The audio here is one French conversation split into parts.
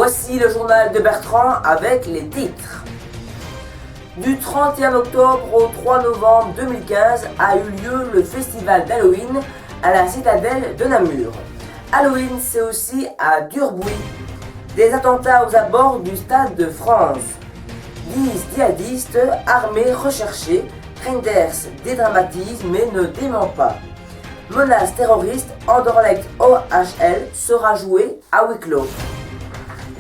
Voici le journal de Bertrand avec les titres. Du 31 octobre au 3 novembre 2015 a eu lieu le festival d'Halloween à la citadelle de Namur. Halloween, c'est aussi à Durbuy. Des attentats aux abords du Stade de France. 10 djihadistes armés recherchés. Reinders dédramatise mais ne dément pas. Menace terroriste, Anderlecht OHL sera joué à huis clos.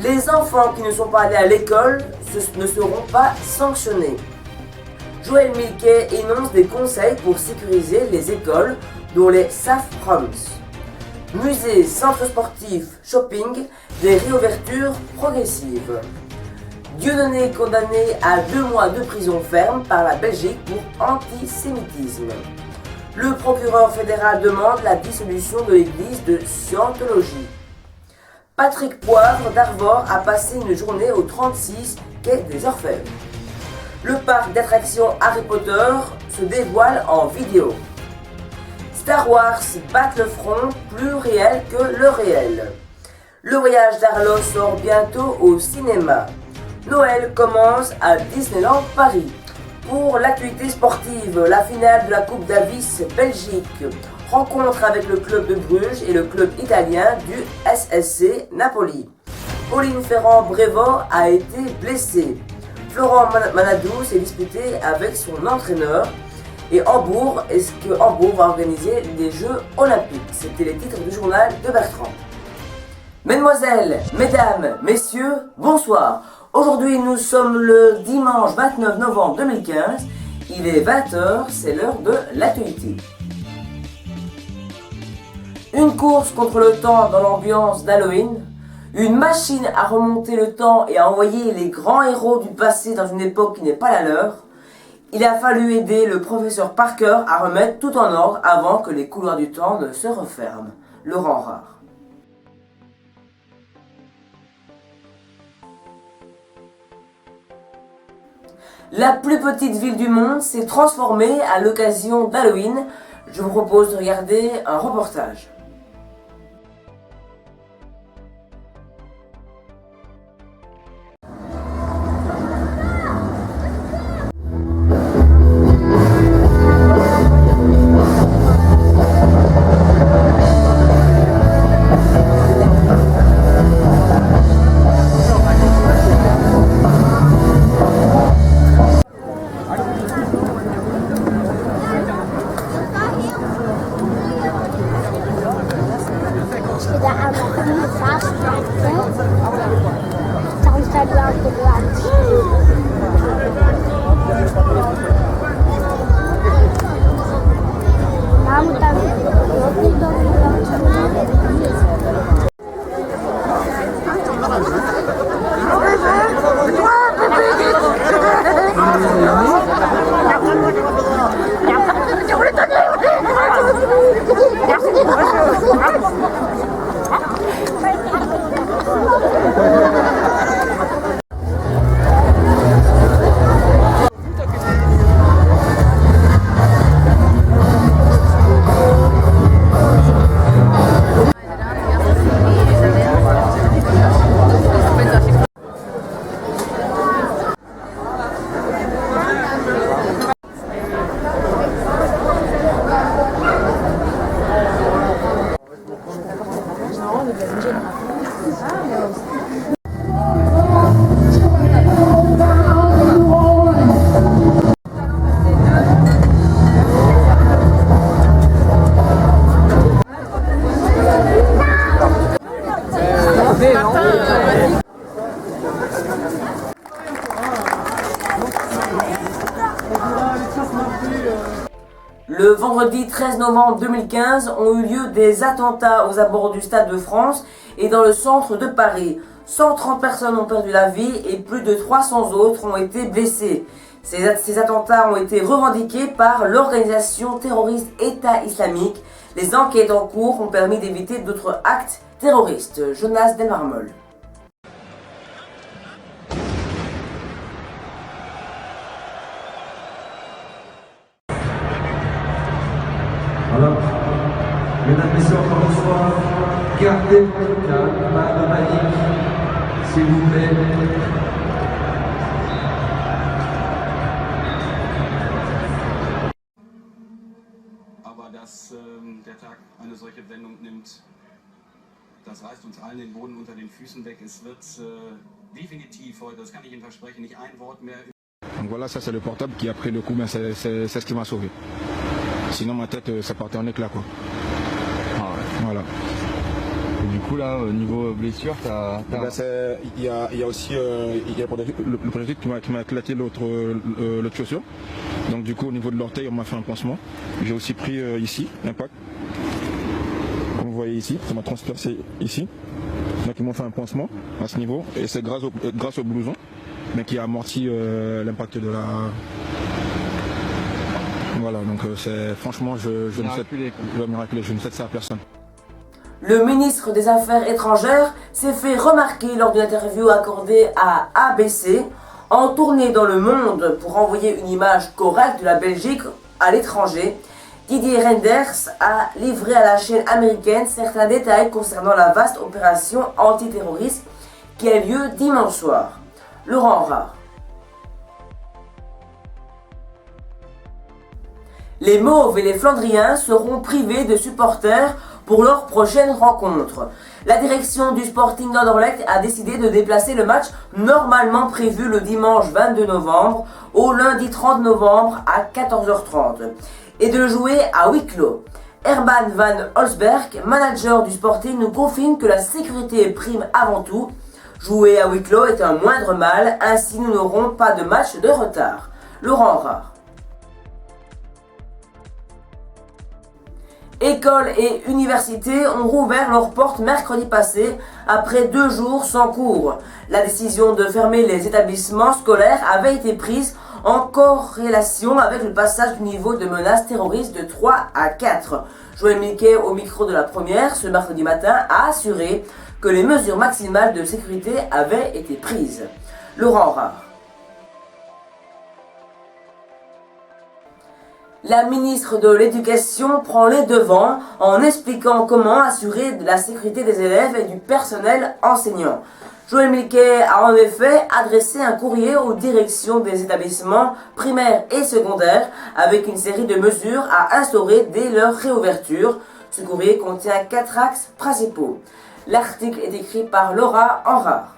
Les enfants qui ne sont pas allés à l'école ne seront pas sanctionnés. Joël Milquet énonce des conseils pour sécuriser les écoles, dont les Safe Rooms. Musées, centres sportifs, shopping, des réouvertures progressives. Dieudonné condamné à 2 mois de prison ferme par la Belgique pour antisémitisme. Le procureur fédéral demande la dissolution de l'église de Scientologie. Patrick Poivre d'Arvor a passé une journée au 36 quai des Orfèvres. Le parc d'attractions Harry Potter se dévoile en vidéo. Star Wars bat le front, plus réel que le réel. Le voyage d'Arlo sort bientôt au cinéma. Noël commence à Disneyland Paris. Pour l'actualité sportive, la finale de la Coupe Davis Belgique. Rencontre avec le club de Bruges et le club italien du SSC Napoli. Pauline Ferrand-Brévot a été blessée. Florent Manadou s'est disputé avec son entraîneur. Et Hambourg, est-ce que Hambourg va organiser les Jeux Olympiques? C'était les titres du journal de Bertrand. Mesdemoiselles, mesdames, messieurs, bonsoir. Aujourd'hui, nous sommes le dimanche 29 novembre 2015. Il est 20h, c'est l'heure de l'actualité. Une course contre le temps dans l'ambiance d'Halloween. Une machine à remonter le temps et à envoyer les grands héros du passé dans une époque qui n'est pas la leur. Il a fallu aider le professeur Parker à remettre tout en ordre avant que les couloirs du temps ne se referment. Laurent Rare. La plus petite ville du monde s'est transformée à l'occasion d'Halloween. Je vous propose de regarder un reportage. Le vendredi 13 novembre 2015 ont eu lieu des attentats aux abords du Stade de France et dans le centre de Paris. 130 personnes ont perdu la vie et plus de 300 autres ont été blessées. Ces attentats ont été revendiqués par l'organisation terroriste État islamique. Les enquêtes en cours ont permis d'éviter d'autres actes terroristes. Jonas Delmarmol. Voilà. Mesdames, Messieurs, encore une fois, gardez votre calme, pas de panique. S'il vous plaît. Aber dass der Tag eine solche Wendung nimmt, das reißt uns allen den Boden unter den Füßen weg. Es wird definitiv heute, das kann ich Ihnen versprechen, nicht ein Wort mehr. Donc voilà, ça c'est le portable qui a pris le coup, mais c'est ce qui m'a sauvé. Sinon ma tête, ça partait en éclat quoi. Ah ouais. Voilà. Et du coup là, au niveau blessure, Il y a aussi le projectile qui m'a éclaté l'autre chaussure. Donc du coup au niveau de l'orteil, on m'a fait un pansement. J'ai aussi pris ici l'impact. Comme vous voyez ici, ça m'a transpercé ici. Donc ils m'ont fait un pansement à ce niveau. Et c'est grâce au blouson, mais qui a amorti l'impact de la... Voilà, donc c'est franchement, je ne souhaite ça à personne. Le ministre des Affaires étrangères s'est fait remarquer lors d'une interview accordée à ABC, en tournée dans le monde pour envoyer une image correcte de la Belgique à l'étranger. Didier Reynders a livré à la chaîne américaine certains détails concernant la vaste opération antiterroriste qui a lieu dimanche soir. Laurent Rare. Les Mauves et les Flandriens seront privés de supporters pour leur prochaine rencontre. La direction du Sporting d'Anderlecht a décidé de déplacer le match normalement prévu le dimanche 22 novembre au lundi 30 novembre à 14h30 et de le jouer à huis clos. Herman van Holsberg, manager du Sporting, nous confirme que la sécurité prime avant tout. Jouer à huis clos est un moindre mal, ainsi nous n'aurons pas de match de retard. Laurent Rare. Écoles et universités ont rouvert leurs portes mercredi passé après 2 jours sans cours. La décision de fermer les établissements scolaires avait été prise en corrélation avec le passage du niveau de menace terroriste de 3 à 4. Joël Milquet, au micro de la première ce mercredi matin, a assuré que les mesures maximales de sécurité avaient été prises. Laurent Rare. La ministre de l'Éducation prend les devants en expliquant comment assurer la sécurité des élèves et du personnel enseignant. Joël Milquet a en effet adressé un courrier aux directions des établissements primaires et secondaires avec une série de mesures à instaurer dès leur réouverture. Ce courrier contient 4 axes principaux. L'article est écrit par Laura Henrard.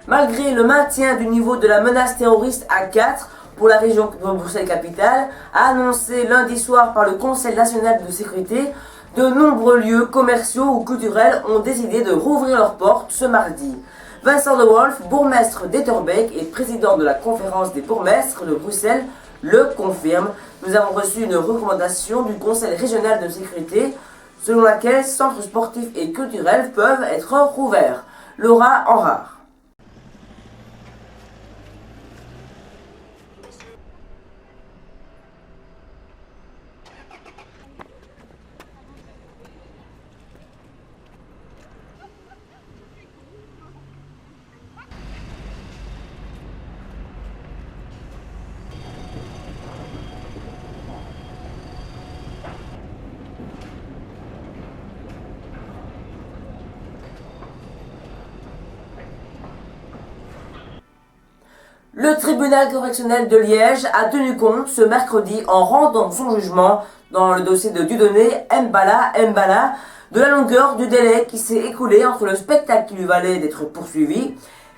Malgré le maintien du niveau de la menace terroriste à 4 pour la région de Bruxelles-Capitale, annoncé lundi soir par le Conseil national de sécurité, de nombreux lieux commerciaux ou culturels ont décidé de rouvrir leurs portes ce mardi. Vincent de Wolf, bourgmestre d'Etterbeek et président de la conférence des bourgmestres de Bruxelles, le confirme. Nous avons reçu une recommandation du Conseil régional de sécurité selon laquelle centres sportifs et culturels peuvent être rouverts. Laura Henrard. Le tribunal correctionnel de Liège a tenu compte ce mercredi en rendant son jugement dans le dossier de Dieudonné Mbala de la longueur du délai qui s'est écoulé entre le spectacle qui lui valait d'être poursuivi,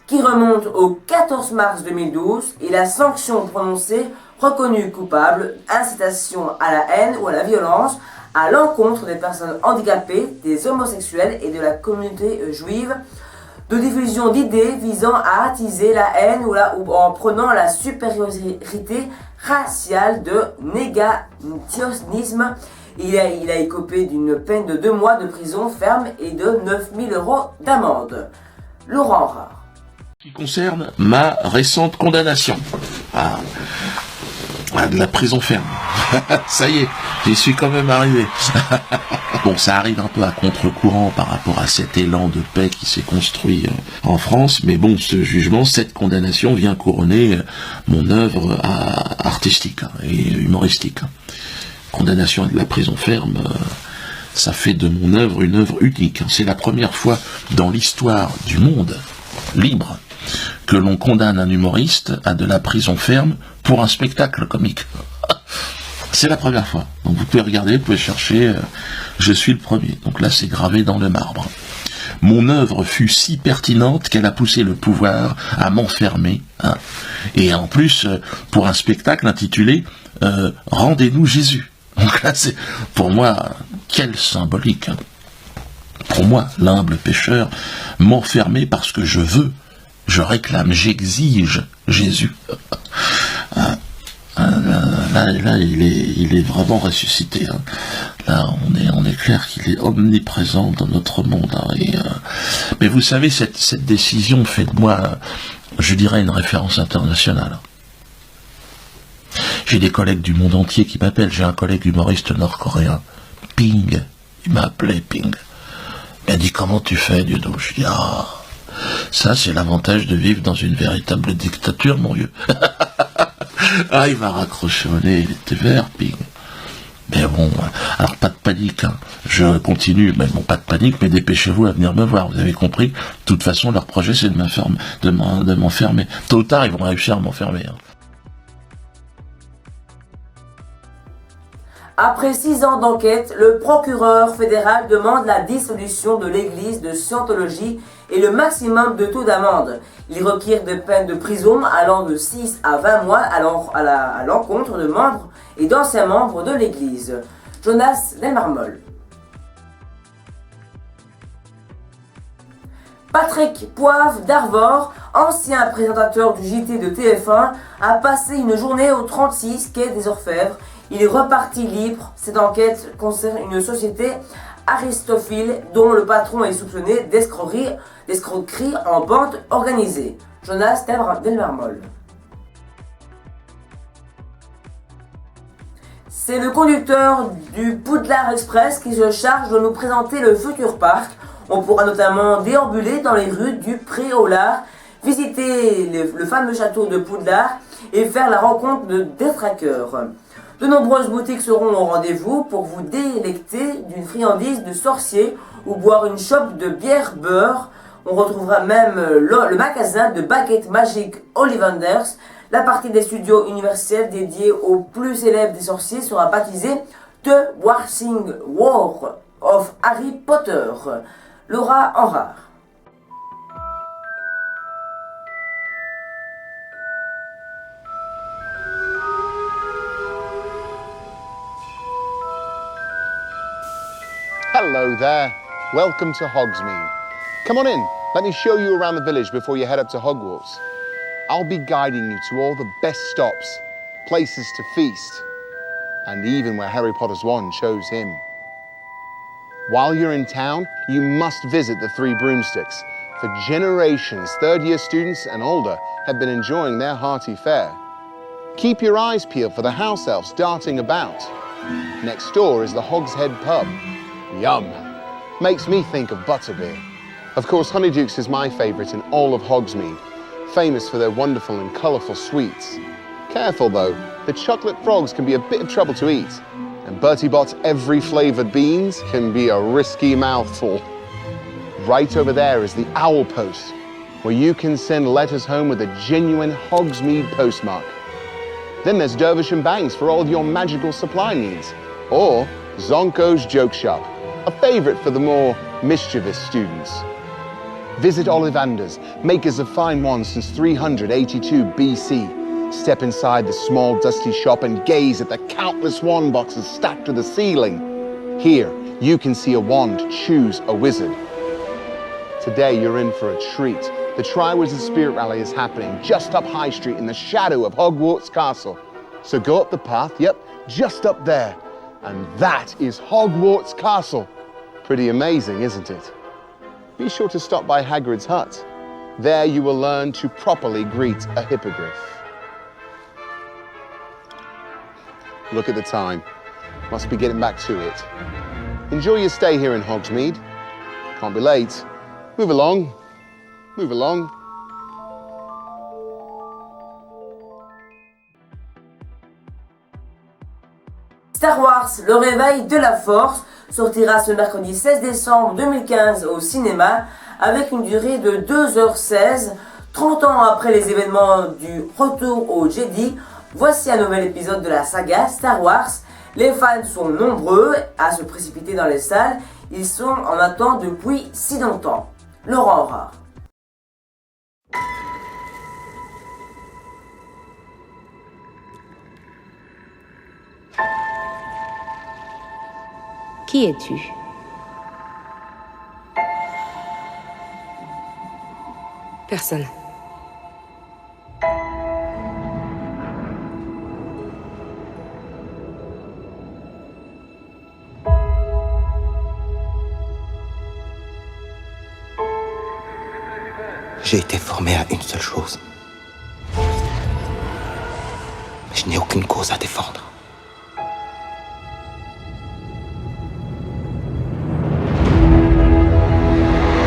qui remonte au 14 mars 2012, et la sanction prononcée reconnue coupable, incitation à la haine ou à la violence à l'encontre des personnes handicapées, des homosexuels et de la communauté juive, de diffusion d'idées visant à attiser la haine ou en prenant la supériorité raciale de négationnisme. Il a écopé d'une peine de 2 mois de prison ferme et de 9 000 € d'amende. Laurent Rare. Qui concerne ma récente condamnation à de la prison ferme. Ça y est, j'y suis quand même arrivé. Bon, ça arrive un peu à contre-courant par rapport à cet élan de paix qui s'est construit en France, mais bon, ce jugement, cette condamnation vient couronner mon œuvre artistique et humoristique. Condamnation à de la prison ferme, ça fait de mon œuvre une œuvre unique. C'est la première fois dans l'histoire du monde libre que l'on condamne un humoriste à de la prison ferme pour un spectacle comique. C'est la première fois. Donc vous pouvez regarder, vous pouvez chercher, je suis le premier. Donc là c'est gravé dans le marbre. Mon œuvre fut si pertinente qu'elle a poussé le pouvoir à m'enfermer. Hein. Et en plus, pour un spectacle intitulé Rendez-nous Jésus. Donc là c'est, pour moi, quelle symbolique. Hein. Pour moi, l'humble pécheur, m'enfermer parce que je veux, je réclame, j'exige Jésus. Là, il est vraiment ressuscité. Hein. Là, on est clair qu'il est omniprésent dans notre monde. Hein. Mais vous savez, cette décision fait de moi, je dirais, une référence internationale. J'ai des collègues du monde entier qui m'appellent. J'ai un collègue humoriste nord-coréen, Ping. Il m'a appelé Ping. Il m'a dit, comment tu fais, Dieudo? Je dis, ça, c'est l'avantage de vivre dans une véritable dictature, mon vieux. Ah, il m'a raccroché au nez, il était vert, Ping. Mais bon, alors pas de panique, hein. Je continue, mais bon, pas de panique, mais dépêchez-vous à venir me voir, vous avez compris. De toute façon, leur projet, c'est de m'enfermer. Tôt ou tard, ils vont réussir à m'enfermer. Hein. Après 6 ans d'enquête, le procureur fédéral demande la dissolution de l'église de Scientologie et le maximum de taux d'amende. Il requiert des peines de prison allant de 6 à 20 mois à l'encontre de membres et d'anciens membres de l'église. Jonas Delmarmol. Patrick Poivre d'Arvor, ancien présentateur du JT de TF1, a passé une journée au 36 quai des Orfèvres. Il est reparti libre. Cette enquête concerne une société aristophile dont le patron est soupçonné d'escroquerie en bande organisée. Jonas Delmarmol. C'est le conducteur du Poudlard Express qui se charge de nous présenter le futur parc. On pourra notamment déambuler dans les rues du Pré-au-Lard, visiter le fameux château de Poudlard et faire la rencontre de détraqueurs. De nombreuses boutiques seront au rendez-vous pour vous délecter d'une friandise de sorcier ou boire une chope de bière beurre. On retrouvera même le magasin de baguettes magiques Ollivanders. La partie des studios universels dédiée aux plus célèbres des sorciers sera baptisée The Wishing War of Harry Potter. Laura Enrard. Hello there, welcome to Hogsmeade. Come on in, let me show you around the village before you head up to Hogwarts. I'll be guiding you to all the best stops, places to feast, and even where Harry Potter's wand chose him. While you're in town, you must visit the Three Broomsticks. For generations, third-year students and older have been enjoying their hearty fare. Keep your eyes peeled for the house elves darting about. Next door is the Hogshead Pub. Yum! Makes me think of butterbeer. Of course, Honeydukes is my favourite in all of Hogsmeade, famous for their wonderful and colourful sweets. Careful though, the chocolate frogs can be a bit of trouble to eat, and Bertie Bott's every flavoured beans can be a risky mouthful. Right over there is the Owl Post, where you can send letters home with a genuine Hogsmeade postmark. Then there's Dervish and Bangs for all your magical supply needs, or Zonko's Joke Shop, a favourite for the more mischievous students. Visit Ollivanders, makers of fine wands since 382 BC. Step inside the small dusty shop and gaze at the countless wand boxes stacked to the ceiling. Here, you can see a wand choose a wizard. Today, you're in for a treat. The Triwizard Spirit Rally is happening just up High Street in the shadow of Hogwarts Castle. So go up the path, yep, just up there. And that is Hogwarts Castle. Pretty amazing, isn't it? Be sure to stop by Hagrid's hut. There you will learn to properly greet a hippogriff. Look at the time. Must be getting back to it. Enjoy your stay here in Hogsmeade. Can't be late. Move along. Move along. Star Wars, le réveil de la force, sortira ce mercredi 16 décembre 2015 au cinéma avec une durée de 2h16. 30 ans après les événements du retour au Jedi, voici un nouvel épisode de la saga Star Wars. Les fans sont nombreux à se précipiter dans les salles. Ils sont en attente depuis si longtemps. Laurent Rare. Qui es-tu? Personne. J'ai été formé à une seule chose. Mais je n'ai aucune cause à défendre.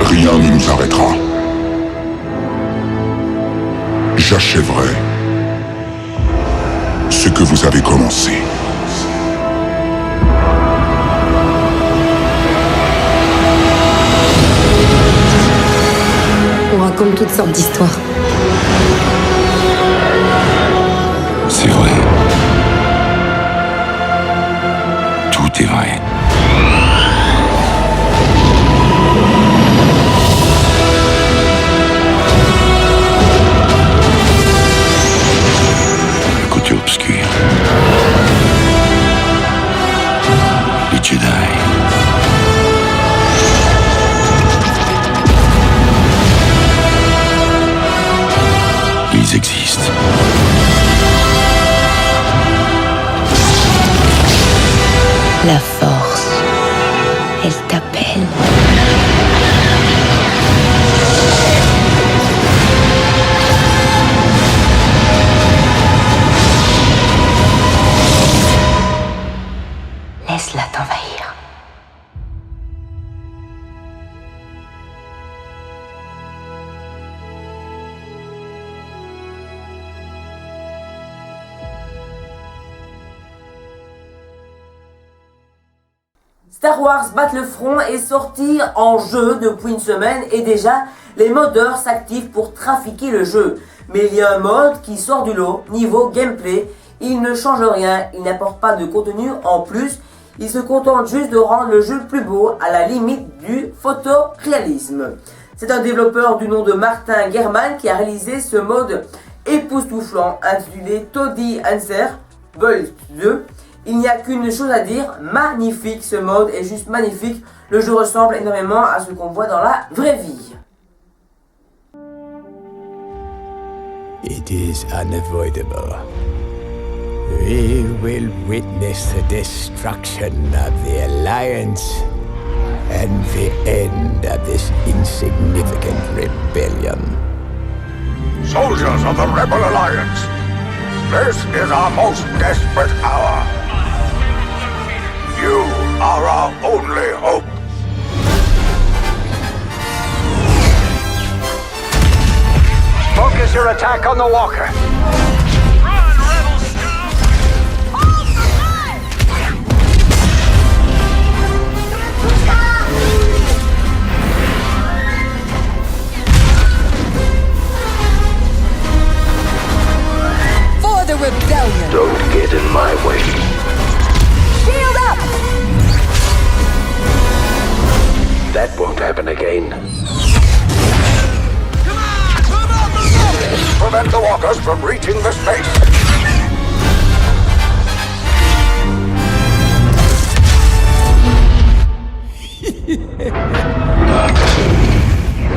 Rien ne nous arrêtera. J'achèverai ce que vous avez commencé. On raconte toutes sortes d'histoires. C'est vrai. Tout est vrai. Le côté obscur. Les Jedi. Ils existent. La force, elle t'appelle. Laisse-la t'envahir. Star Wars Battlefront est sorti en jeu depuis une semaine et déjà les modeurs s'activent pour trafiquer le jeu. Mais il y a un mode qui sort du lot, niveau gameplay, il ne change rien, il n'apporte pas de contenu en plus, il se contente juste de rendre le jeu plus beau à la limite du photoréalisme. C'est un développeur du nom de Martin German qui a réalisé ce mode époustouflant intitulé Toddy Answer Build 2. Il n'y a qu'une chose à dire, magnifique, ce mode est juste magnifique. Le jeu ressemble énormément à ce qu'on voit dans la vraie vie. It is unavoidable. We will witness the destruction of the Alliance and the end of this insignificant rebellion. Soldiers of the Rebel Alliance, this is our most desperate hour. You are our only hope. Focus your attack on the walker. Run, Rebel scum! Hold the line! For the rebellion. Don't get in my way. Shield up! That won't happen again. Prevent the walkers from reaching the space.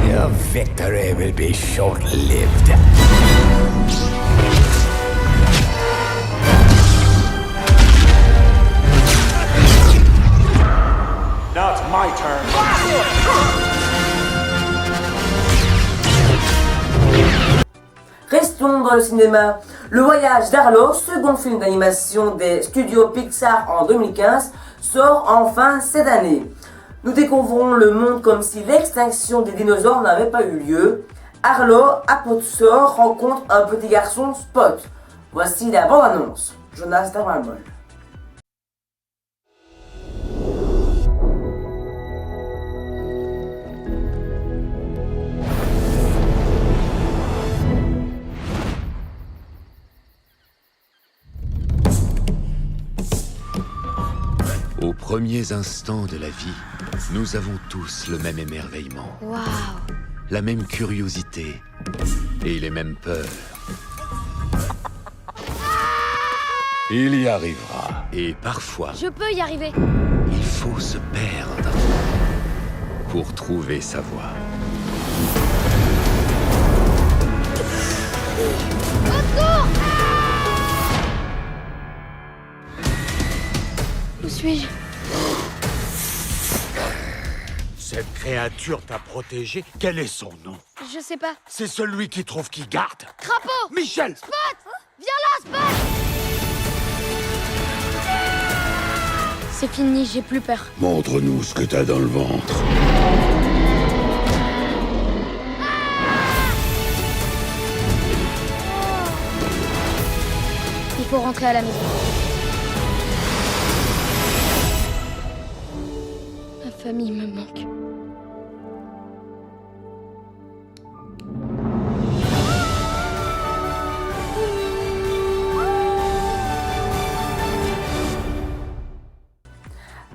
Your victory will be short-lived. Now it's my turn. Restons dans le cinéma. Le Voyage d'Arlo, second film d'animation des studios Pixar en 2015, sort enfin cette année. Nous découvrons le monde comme si l'extinction des dinosaures n'avait pas eu lieu. Arlo, Apatosaur, rencontre un petit garçon Spot. Voici la bande-annonce. Jonas Darmamol. Aux premiers instants de la vie, nous avons tous le même émerveillement, Waouh. la même curiosité et les mêmes peurs. Il y arrivera. Et parfois, Je peux y arriver. il faut se perdre pour trouver sa voie. Où suis-je? Cette créature t'a protégé. Quel est son nom? Je sais pas. C'est celui qui trouve qui garde. Crapaud! Michel! Spot! Viens là, Spot! C'est fini, j'ai plus peur. Montre-nous ce que t'as dans le ventre. Il faut rentrer à la maison. Ma famille me manque.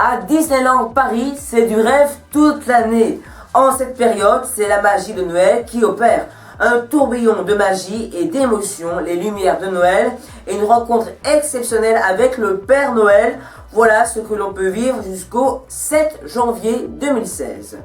À Disneyland Paris, c'est du rêve toute l'année. En cette période, c'est la magie de Noël qui opère. Un tourbillon de magie et d'émotion, les lumières de Noël et une rencontre exceptionnelle avec le Père Noël. Voilà ce que l'on peut vivre jusqu'au 7 janvier 2016.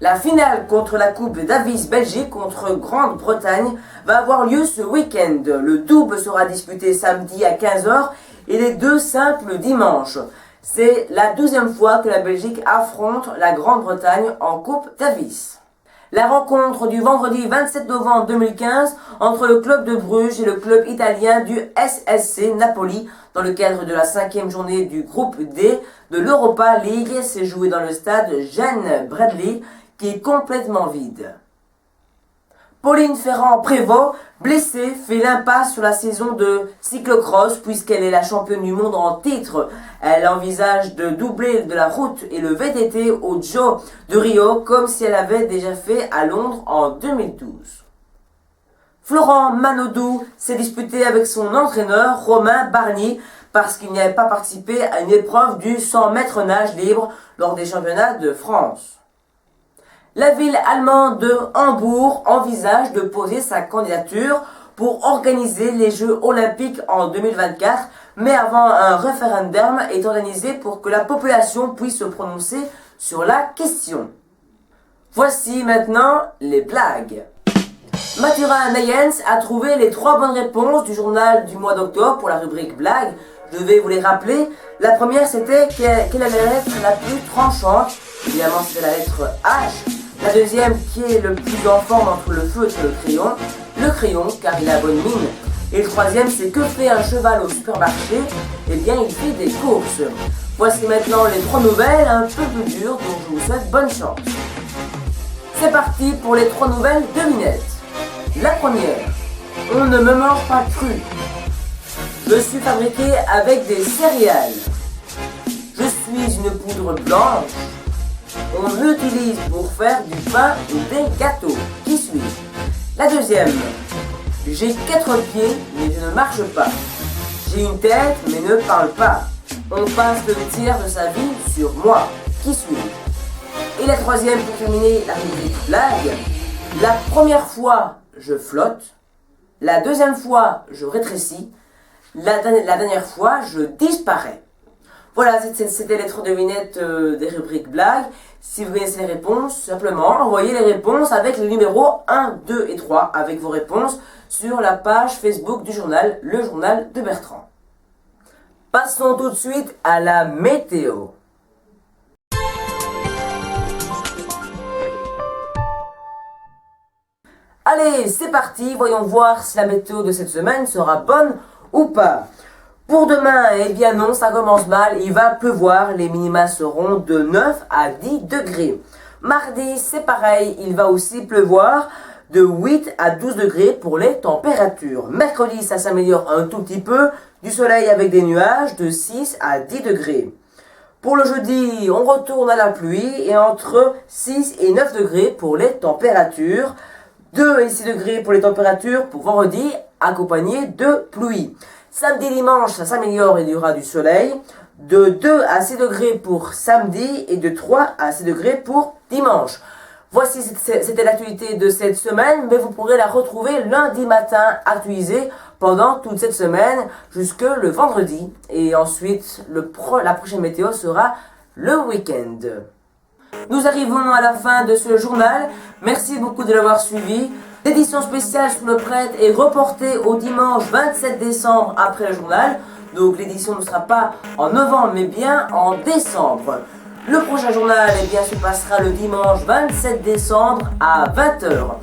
La finale contre la Coupe Davis Belgique contre Grande-Bretagne va avoir lieu ce week-end. Le double sera disputé samedi à 15h et les deux simples dimanche. C'est la 12e fois que la Belgique affronte la Grande-Bretagne en Coupe Davis. La rencontre du vendredi 27 novembre 2015 entre le club de Bruges et le club italien du SSC Napoli dans le cadre de la 5e journée du groupe D de l'Europa League s'est jouée dans le stade Jeanne Bradley qui est complètement vide. Pauline Ferrand-Prévot, blessée, fait l'impasse sur la saison de cyclocross puisqu'elle est la championne du monde en titre. Elle envisage de doubler de la route et le VTT au Giro de Rio comme si elle avait déjà fait à Londres en 2012. Florent Manodou s'est disputé avec son entraîneur Romain Barnier parce qu'il n'y avait pas participé à une épreuve du 100 mètres nage libre lors des championnats de France. La ville allemande de Hambourg envisage de poser sa candidature pour organiser les Jeux Olympiques en 2024, mais avant un référendum est organisé pour que la population puisse se prononcer sur la question. Voici maintenant les blagues. Mathurin Nayens a trouvé les 3 bonnes réponses du journal du mois d'octobre pour la rubrique blagues. Je vais vous les rappeler. La première c'était quelle est la lettre la plus tranchante. Évidemment c'était la lettre H. La deuxième, qui est le plus en forme entre le feutre et le crayon car il a bonne mine. Et le troisième, c'est que fait un cheval au supermarché? Eh bien, il fait des courses. Voici maintenant les 3 nouvelles un peu plus dures, donc je vous souhaite bonne chance. C'est parti pour les 3 nouvelles devinettes. La première, on ne me mange pas cru. Je suis fabriqué avec des céréales. Je suis une poudre blanche. On l'utilise pour faire du pain ou des gâteaux. Qui suis-je? La deuxième. J'ai 4 pieds, mais je ne marche pas. J'ai une tête, mais ne parle pas. On passe le tiers de sa vie sur moi. Qui suis-je? Et la troisième, pour terminer la rubrique blague. La première fois, je flotte. La deuxième fois, je rétrécis. La dernière fois, je disparais. Voilà, c'était les 3 devinettes des rubriques blagues. Si vous connaissez les réponses, simplement envoyez les réponses avec les numéros 1, 2 et 3 avec vos réponses sur la page Facebook du journal, le journal de Bertrand. Passons tout de suite à la météo. Allez, c'est parti, voyons voir si la météo de cette semaine sera bonne ou pas. Pour demain, eh bien non, ça commence mal, il va pleuvoir, les minima seront de 9 à 10 degrés. Mardi, c'est pareil, il va aussi pleuvoir de 8 à 12 degrés pour les températures. Mercredi, ça s'améliore un tout petit peu, du soleil avec des nuages de 6 à 10 degrés. Pour le jeudi, on retourne à la pluie et entre 6 et 9 degrés pour les températures. 2 et 6 degrés pour les températures pour vendredi, accompagné de pluie. Samedi, dimanche, ça s'améliore et il y aura du soleil. De 2 à 6 degrés pour samedi et de 3 à 6 degrés pour dimanche. Voici, c'était l'actualité de cette semaine, mais vous pourrez la retrouver lundi matin actualisée pendant toute cette semaine jusque le vendredi. Et ensuite, la prochaine météo sera le week-end. Nous arrivons à la fin de ce journal. Merci beaucoup de l'avoir suivi. L'édition spéciale sur le prêtre est reportée au dimanche 27 décembre après le journal. Donc l'édition ne sera pas en novembre mais bien en décembre. Le prochain journal se passera le dimanche 27 décembre à 20h.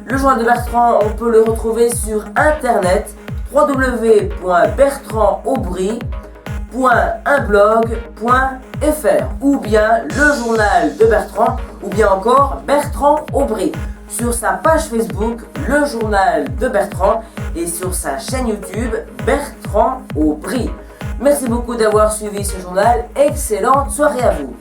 Le journal de Bertrand, on peut le retrouver sur internet www.bertrandaubry.unblog.fr ou bien le journal de Bertrand ou bien encore Bertrand Aubry. Sur sa page Facebook, le journal de Bertrand et sur sa chaîne YouTube, Bertrand Aubry. Merci beaucoup d'avoir suivi ce journal. Excellente soirée à vous.